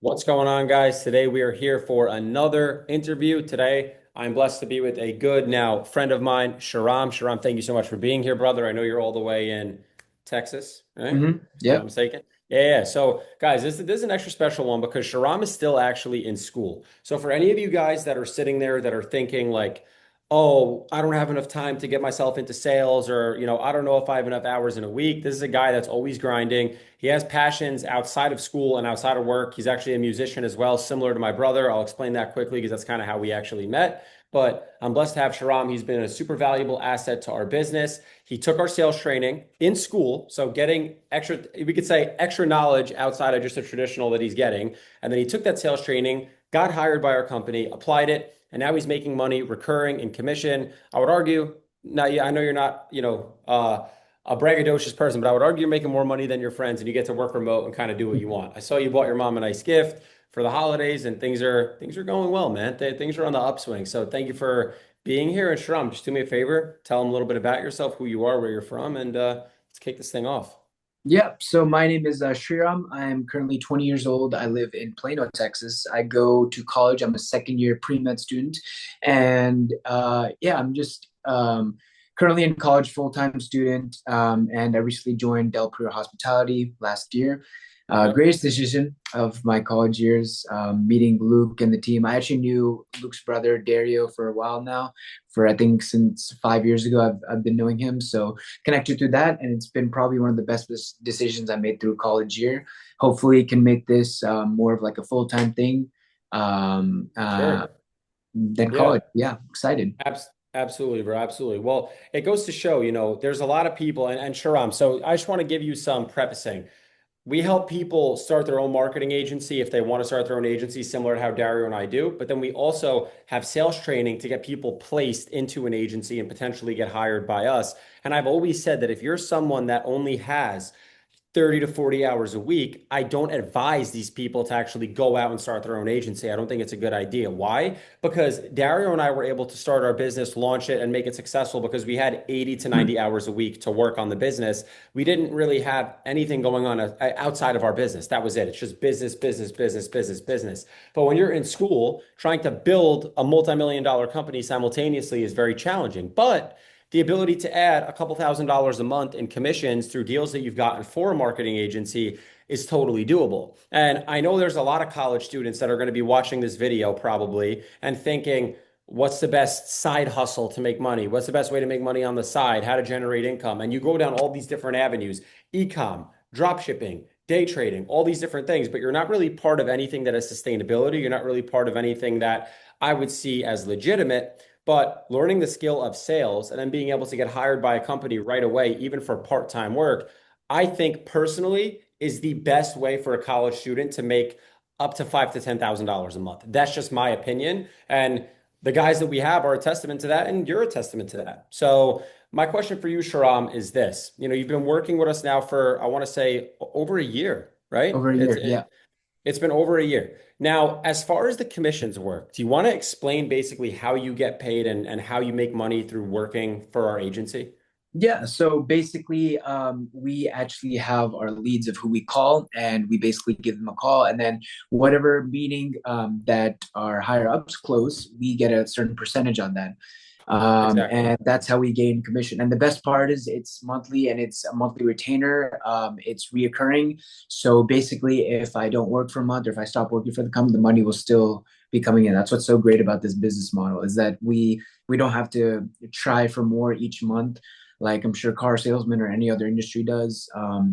What's going on, guys? Today we are here for another interview. Today I'm blessed to be with a good now friend of mine, Sharam. Sharam, thank you so much for being here, brother. I know you're all the way in Texas, right? If I'm not Yep. mistaken. Yeah. So, guys, this is an extra special one because Sharam is still actually in school. So, for any of you guys that are sitting there that are thinking like, oh, I don't have enough time to get myself into sales, or I don't know if I have enough hours in a week. This is a guy that's always grinding. He has passions outside of school and outside of work. He's actually a musician as well, similar to my brother. I'll explain that quickly because that's kind of how we actually met. But I'm blessed to have Sharam. He's been a super valuable asset to our business. He took our sales training in school, so getting extra, we could say extra knowledge outside of just the traditional that he's getting. And then he took that sales training, got hired by our company, applied it, and now he's making money recurring in commission. I would argue, now, yeah, I know you're not, a braggadocious person, but I would argue you're making more money than your friends and you get to work remote and kind of do what you want. I saw you bought your mom a nice gift for the holidays and things are going well, man. Things are on the upswing. So thank you for being here. And Shram, just do me a favor, tell them a little bit about yourself, who you are, where you're from, and let's kick this thing off. Yep. So my name is Shriram. I am currently 20 years old. I live in Plano, Texas. I go to college. I'm a second year pre-med student. And yeah, I'm just currently in college, full-time student. And I recently joined Del Peru Hospitality last year. Okay. Greatest decision of my college years, meeting Luke and the team. I actually knew Luke's brother, Dario, for a while now. For I think since 5 years ago, I've been knowing him. So connected to that, and it's been probably one of the best decisions I made through college year. Hopefully, can make this more of like a full time thing Sure. than Yeah. college. Yeah, excited. Absolutely, bro. Absolutely. Well, it goes to show, there's a lot of people, and Sharam. So I just want to give you some prefacing. We help people start their own marketing agency if they want to start their own agency, similar to how Dario and I do. But then we also have sales training to get people placed into an agency and potentially get hired by us. And I've always said that if you're someone that only has 30 to 40 hours a week, I don't advise these people to actually go out and start their own agency. I don't think it's a good idea. Why? Because Dario and I were able to start our business, launch it, and make it successful because we had 80 to 90 hours a week to work on the business. We didn't really have anything going on outside of our business. That was it. It's just business, business, business, business, business. But when you're in school, trying to build a multi-million dollar company simultaneously is very challenging. But the ability to add a couple $1,000s a month in commissions through deals that you've gotten for a marketing agency is totally doable. And I know there's a lot of college students that are going to be watching this video probably and thinking, what's the best side hustle to make money? What's the best way to make money on the side? How to generate income? And you go down all these different avenues, e-com, drop shipping, day trading, all these different things, but you're not really part of anything that is sustainability. You're not really part of anything that I would see as legitimate. But learning the skill of sales and then being able to get hired by a company right away, even for part-time work, I think personally is the best way for a college student to make up to five to $10,000 a month. That's just my opinion. And the guys that we have are a testament to that, and you're a testament to that. So my question for you, Sharam, is this. You've been working with us now for, I want to say, over a year, right? Over a year. Yeah. It's been over a year. Now, as far as the commissions work, do you want to explain basically how you get paid and how you make money through working for our agency? Yeah, so basically, we actually have our leads of who we call, and we basically give them a call, and then whatever meeting that our higher ups close, we get a certain percentage on that. Exactly. And that's how we gain commission. And the best part is it's monthly and it's a monthly retainer. It's reoccurring. So basically, if I don't work for a month or if I stop working for the company, the money will still be coming in. That's what's so great about this business model is that we don't have to try for more each month like I'm sure car salesmen or any other industry does.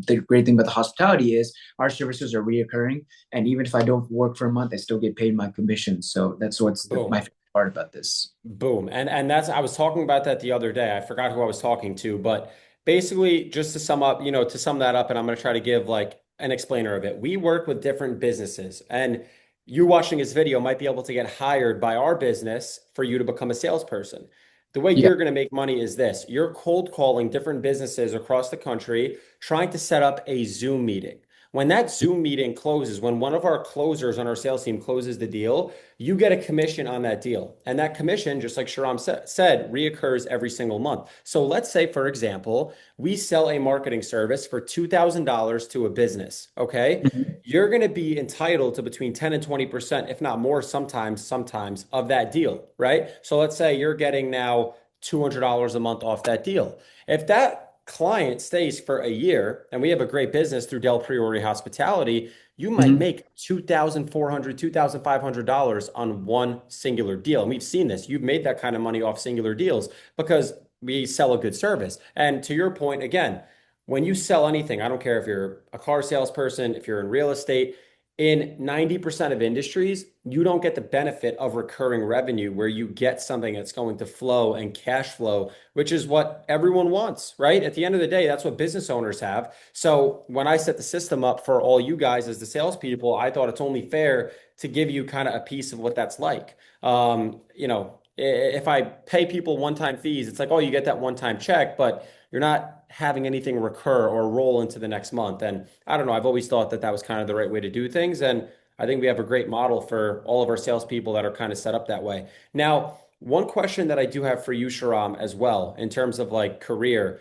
The great thing about the hospitality is our services are reoccurring, and even if I don't work for a month, I still get paid my commission. So that's my Boom. favorite part about this. Boom. And that's I was talking about that the other day. I forgot who I was talking to, but basically just to sum up, to sum that up, and I'm going to try to give like an explainer of it. We work with different businesses, and you watching this video might be able to get hired by our business for you to become a salesperson. The way Yeah, you're going to make money is this. You're cold calling different businesses across the country, trying to set up a Zoom meeting. When that Zoom meeting closes, when one of our closers on our sales team closes the deal, you get a commission on that deal. And that commission, just like Sharam said, reoccurs every single month. So let's say, for example, we sell a marketing service for $2,000 to a business. Okay. Mhm. You're going to be entitled to between 10 and 20%, if not more, sometimes of that deal, right? So let's say you're getting now $200 a month off that deal. If that client stays for a year and we have a great business through Del Priori Hospitality, you might Mhm. make $2,400, $2,500 on one singular deal. And we've seen this. You've made that kind of money off singular deals because we sell a good service. And to your point, again, when you sell anything, I don't care if you're a car salesperson, if you're in real estate, in 90% of industries, you don't get the benefit of recurring revenue where you get something that's going to flow and cash flow, which is what everyone wants, right? At the end of the day, that's what business owners have. So when I set the system up for all you guys as the salespeople, I thought it's only fair to give you kind of a piece of what that's like. If I pay people one-time fees, it's like, oh, you get that one-time check, but you're not having anything recur or roll into the next month. And I don't know, I've always thought that that was kind of the right way to do things. And I think we have a great model for all of our salespeople that are kind of set up that way. Now, one question that I do have for you, Sharam, as well, in terms of like career,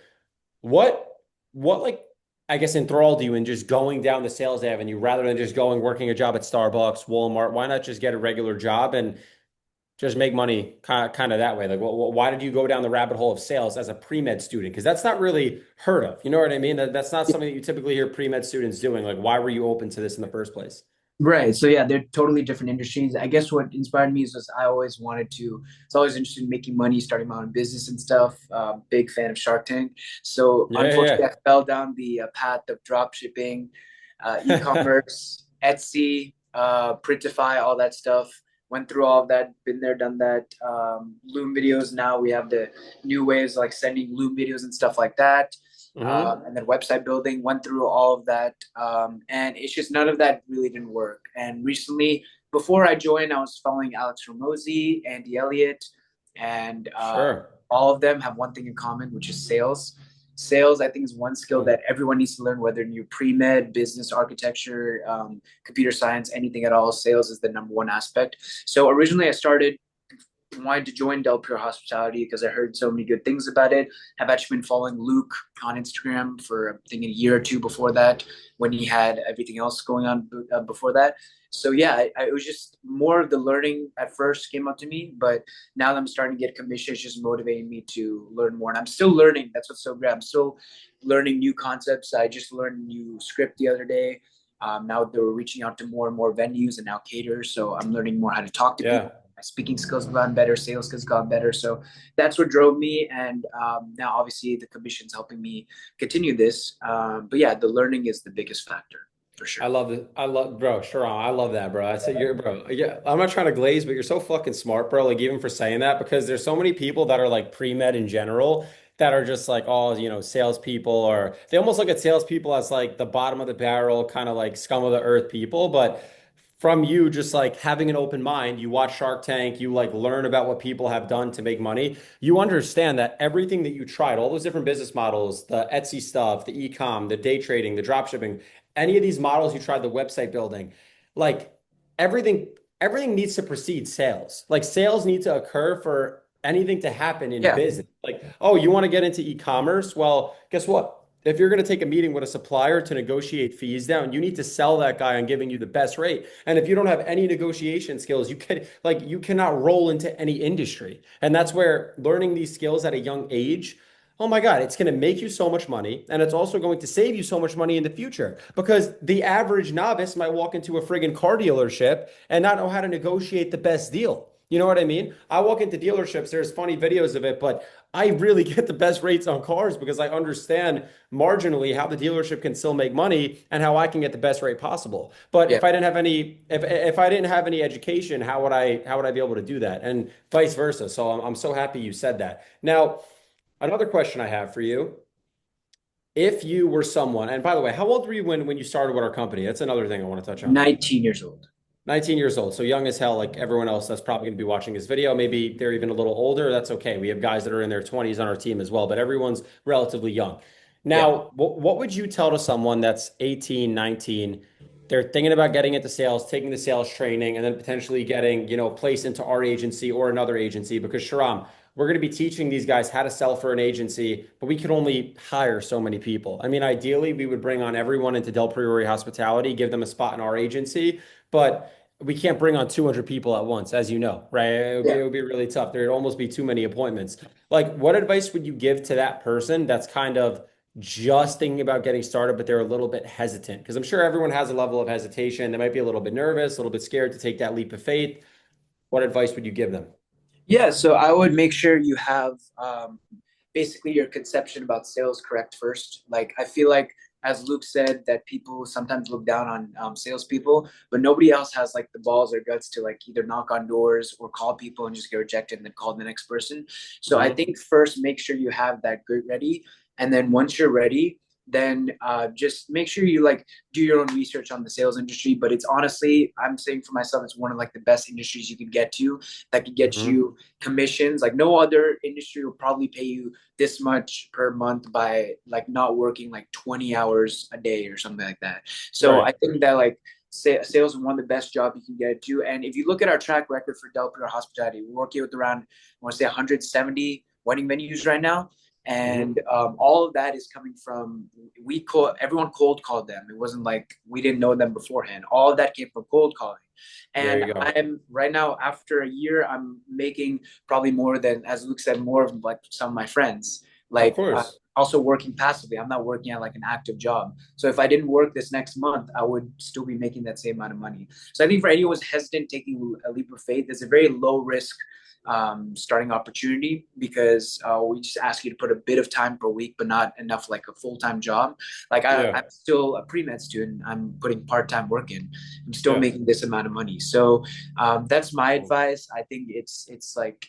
what like I guess enthralled you in just going down the sales avenue rather than just going working a job at Starbucks, Walmart? Why not just get a regular job and just make money kind of that way? Like, why did you go down the rabbit hole of sales as a pre-med student? Because that's not really heard of. You know what I mean? That's not something that you typically hear pre-med students doing. Like, why were you open to this in the first place? Right. So yeah, they're totally different industries. I guess what inspired me is just I always wanted to. It's always interested in making money, starting my own business and stuff. Big fan of Shark Tank. So Yeah, unfortunately, yeah. I fell down the path of drop shipping, e-commerce, Etsy, Printify, all that stuff. Went through all of that. Been there, done that. Loom videos. Now we have the new ways like sending Loom videos and stuff like that. Hmm. And then website building, went through all of that. And it's just none of that really didn't work. And recently, before I joined, I was following Alex Ramosi, Andy Elliott, and Sure. all of them have one thing in common, which is sales. Sales, I think, is one skill Mm. that everyone needs to learn, whether you're pre-med, business, architecture, computer science, anything at all. Sales is the number one aspect. So originally I started wanted to join Del Pure Hospitality because I heard so many good things about it. Have actually been following Luke on Instagram for I think a year or two before that, when he had everything else going on before that. So yeah, it was just more of the learning at first came up to me, but now that I'm starting to get commission, it's just motivating me to learn more. And I'm still learning. That's what's so great. I'm still learning new concepts. I just learned a new script the other day. Now they're reaching out to more and more venues and now caterers. So I'm learning more how to talk to people. Yeah. My speaking skills have gotten better, sales skills gotten better. So that's what drove me. And now, obviously, the commission's helping me continue this. But yeah, the learning is the biggest factor for I sure. love it. I love, bro, sure. I love that, bro. I said you're, bro. Yeah, I'm not trying to glaze, but you're so fucking smart, bro. Like, even for saying that, because there's so many people that are like pre-med in general that are just like, oh, salespeople, or they almost look at salespeople as like the bottom of the barrel, kind of like scum of the earth people. But from you just like having an open mind, you watch Shark Tank, you like learn about what people have done to make money. You understand that everything that you tried, all those different business models, the Etsy stuff, the e-com, the day trading, the drop shipping, any of these models you tried, the website building, like everything, everything needs to precede sales. Like sales need to occur for anything to happen in Yeah, business. Like, oh, you want to get into e-commerce? Well, guess what? If you're going to take a meeting with a supplier to negotiate fees down, you need to sell that guy on giving you the best rate. And if you don't have any negotiation skills, you cannot roll into any industry. And that's where learning these skills at a young age, oh my God, it's going to make you so much money. And it's also going to save you so much money in the future because the average novice might walk into a friggin' car dealership and not know how to negotiate the best deal. You know what I mean? I walk into dealerships, there's funny videos of it, but I really get the best rates on cars because I understand marginally how the dealership can still make money and how I can get the best rate possible. But yeah. if I didn't have any education, how would I be able to do that? And vice versa. So I'm so happy you said that. Now, another question I have for you. If you were someone, and by the way, how old were you when you started with our company? That's another thing I want to touch on. 19 years old. 19 years old, so young as hell, like everyone else that's probably going to be watching this video. Maybe they're even a little older. That's okay. We have guys that are in their 20s on our team as well, but everyone's relatively young. Yeah. Now, what would you tell to someone that's 18, 19? They're thinking about getting into sales, taking the sales training, and then potentially getting, placed into our agency or another agency. Because Sharam, we're going to be teaching these guys how to sell for an agency, but we can only hire so many people. I mean, ideally, we would bring on everyone into Del Priori Hospitality, give them a spot in our agency, but we can't bring on 200 people at once, as you know, right? Yeah. It would be really tough. There'd almost be too many appointments. Like, what advice would you give to that person that's kind of just thinking about getting started, but they're a little bit hesitant? Because I'm sure everyone has a level of hesitation. They might be a little bit nervous, a little bit scared to take that leap of faith. What advice would you give them? Yeah, so I would make sure you have basically your conception about sales correct first. Like I feel like, as Luke said, that people sometimes look down on salespeople, but nobody else has like the balls or guts to like either knock on doors or call people and just get rejected and then call the next person. So I Hmm. think first make sure you have that grit ready, and then once you're ready, then just make sure you like do your own research on the sales industry. But it's honestly, I'm saying for myself, it's one of like the best industries you can get to, that can get Hmm. you commissions. Like no other industry will probably pay you this much per month by like not working like 20 hours a day or something like that. So Right. I think that like sales is one of the best jobs you can get to. And if you look at our track record for Del Piero Hospitality, we're working with around, I want to say 170 wedding venues right now. Hmm. And all of that is coming from, we call everyone cold called them. It wasn't like we didn't know them beforehand. All of that came from cold calling. There And you go. I'm right now, after a year, I'm making probably more than, as Luke said, more of like some of my friends. Of Like course. also working passively. I'm not working at like an active job. So if I didn't work this next month, I would still be making that same amount of money. So I think for anyone who's hesitant taking a leap of faith, it's a very low risk starting opportunity, because we just ask you to put a bit of time per week, but not enough like a full-time job. Like Yeah. I'm still a pre-med student. I'm putting part-time work in. I'm still Yeah. making this amount of money. So that's my advice. I think it's like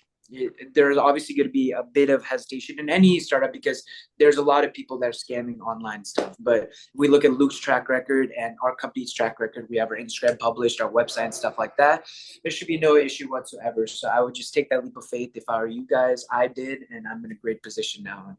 there's obviously going to be a bit of hesitation in any startup, because there's a lot of people that are scamming online stuff. But if we look at Luke's track record and our company's track record, we have our Instagram published, our website and stuff like that. There should be no issue whatsoever. So I would just take that leap of faith. If I were you guys, I did, and I'm in a great position now.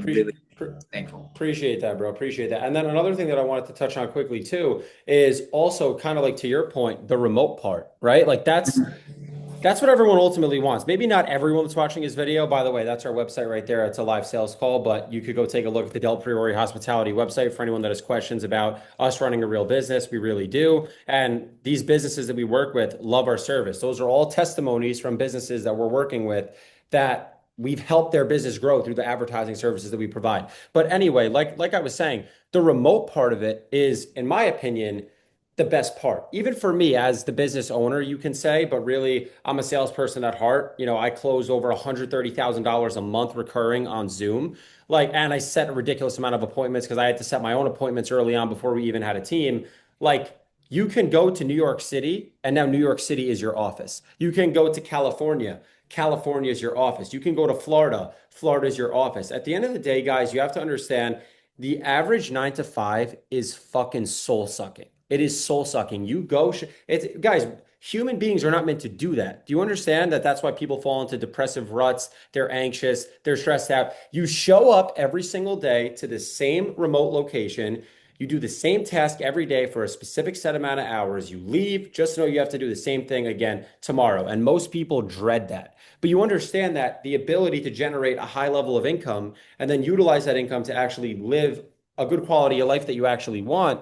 Pre Really pre thankful. Appreciate that, bro. Appreciate that. And then another thing that I wanted to touch on quickly too is also kind of like to your point, the remote part, right? Like that's what everyone ultimately wants. Maybe not everyone that's watching this video. By the way, that's our website right there. It's a live sales call, but you could go take a look at the Del Priori Hospitality website for anyone that has questions about us running a real business. We really do. And these businesses that we work with love our service. Those are all testimonies from businesses that we're working with that we've helped their business grow through the advertising services that we provide. But anyway, like I was saying, the remote part of it is, in my opinion, the best part. Even for me as the business owner, you can say, but really, I'm a salesperson at heart. I close over $130,000 a month recurring on Zoom. And I set a ridiculous amount of appointments because I had to set my own appointments early on before we even had a team. Like, you can go to New York City, and now New York City is your office. You can go to California. California is your office. You can go to Florida. Florida is your office. At the end of the day, guys, you have to understand the average 9 to 5 is fucking soul sucking. It is soul sucking. It's guys, human beings are not meant to do that. Do you understand that that's why people fall into depressive ruts? They're anxious, they're stressed out. You show up every single day to the same remote location. You do the same task every day for a specific set amount of hours. You leave, just know you have to do the same thing again tomorrow. And most people dread that. But you understand that the ability to generate a high level of income and then utilize that income to actually live a good quality of life that you actually want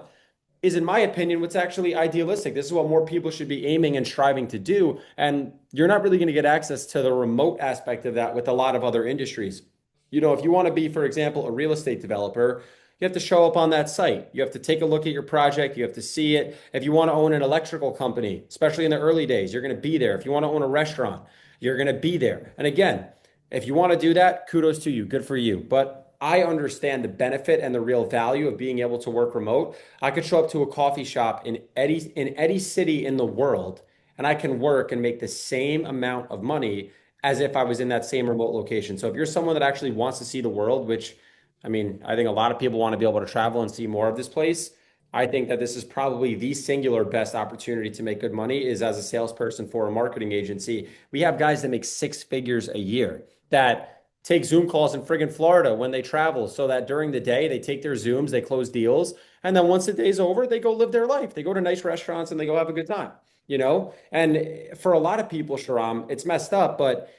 is, in my opinion, what's actually idealistic. This is what more people should be aiming and striving to do. And you're not really going to get access to the remote aspect of that with a lot of other industries. If you want to be, for example, a real estate developer, you have to show up on that site. You have to take a look at your project. You have to see it. If you want to own an electrical company, especially in the early days, you're going to be there. If you want to own a restaurant, you're going to be there. And again, if you want to do that, kudos to you. Good for you. But I understand the benefit and the real value of being able to work remote. I could show up to a coffee shop in any city in the world, and I can work and make the same amount of money as if I was in that same remote location. So if you're someone that actually wants to see the world, which I mean, I think a lot of people want to be able to travel and see more of this place. I think that this is probably the singular best opportunity to make good money is as a salesperson for a marketing agency. We have guys that make 6 figures a year that take Zoom calls in friggin' Florida when they travel so that during the day they take their Zooms, they close deals. And then once the day's over, they go live their life. They go to nice restaurants and they go have a good time, you know? And for a lot of people, Sharam, it's messed up, but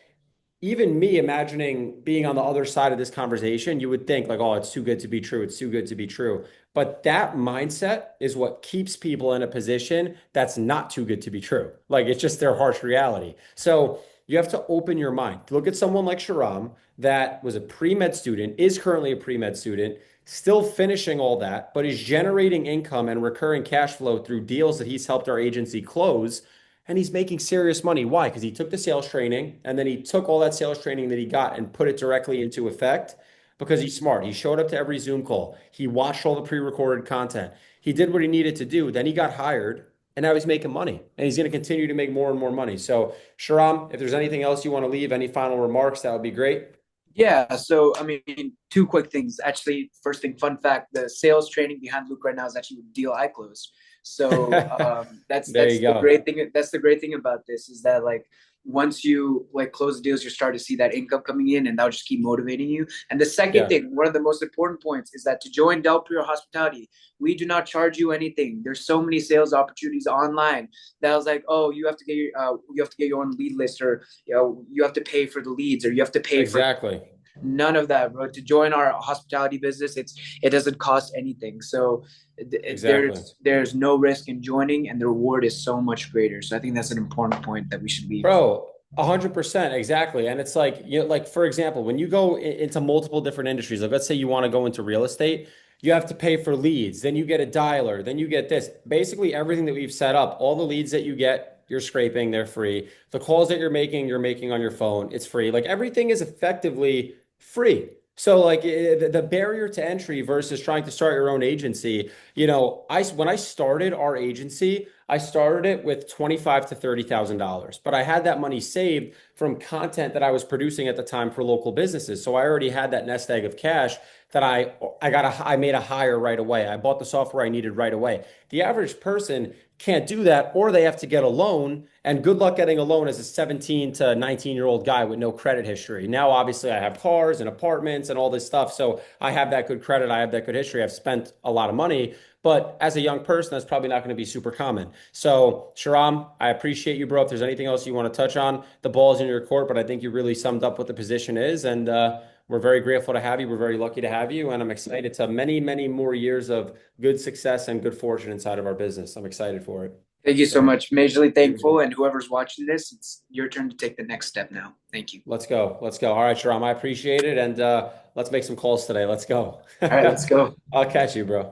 even me imagining being on the other side of this conversation, you would think like, oh, it's too good to be true. It's too good to be true. But that mindset is what keeps people in a position that's not too good to be true. Like it's just their harsh reality. So you have to open your mind. Look at someone like Sharam that was a pre-med student, is currently a pre-med student, still finishing all that, but is generating income and recurring cash flow through deals that he's helped our agency close, and he's making serious money. Why? Because he took the sales training and then he took all that sales training that he got and put it directly into effect because he's smart. He showed up to every Zoom call. He watched all the pre-recorded content. He did what he needed to do. Then he got hired and now he's making money and he's going to continue to make more and more money. So, Sharam, if there's anything else you want to leave, any final remarks, that would be great. Yeah, so I mean, two quick things. Actually, first thing, fun fact: the sales training behind Luke right now is actually a deal I closed. So that's There you the go. great thing. That's the great thing about this is that like once you like close the deals, you start to see that income coming in, and that'll just keep motivating you. And the second Yeah, thing, one of the most important points, is that to join Del Prio Hospitality, we do not charge you anything. There's so many sales opportunities online that was like, oh, you have to get your own lead list, or you have to pay for the leads, or you have to pay for exactly. none of that, bro. To join our hospitality business, it doesn't cost anything. So Exactly. there's no risk in joining, and the reward is so much greater. So I think that's an important point that we should leave. Bro, 100%, exactly. And it's like, you know, like for example, when you go into multiple different industries, like let's say you want to go into real estate, you have to pay for leads, then you get a dialer, then you get this. Basically, everything that we've set up, all the leads that you get, you're scraping, they're free. The calls that you're making on your phone, it's free. Like everything is effectively free. So like the barrier to entry versus trying to start your own agency, you know, I when I started our agency, I started it with 25 to $30,000, but I had that money saved from content that I was producing at the time for local businesses. So I already had that nest egg of cash that I made a hire right away. I bought the software I needed right away. The average person can't do that, or they have to get a loan. And good luck getting a loan as a 17 to 19-year-old guy with no credit history. Now, obviously, I have cars and apartments and all this stuff. So I have that good credit. I have that good history. I've spent a lot of money. But as a young person, that's probably not going to be super common. So, Sharam, I appreciate you, bro. If there's anything else you want to touch on, the ball's in your court, but I think you really summed up what the position is. And we're very grateful to have you. We're very lucky to have you. And I'm excited to many, many more years of good success and good fortune inside of our business. I'm excited for it. Thank you so So, much. Majorly thankful. beautiful. And whoever's watching this, it's your turn to take the next step now. Thank you. Let's go. Let's go. All right, Sharam, I appreciate it. And let's make some calls today. Let's go. All right, let's go. I'll catch you, bro.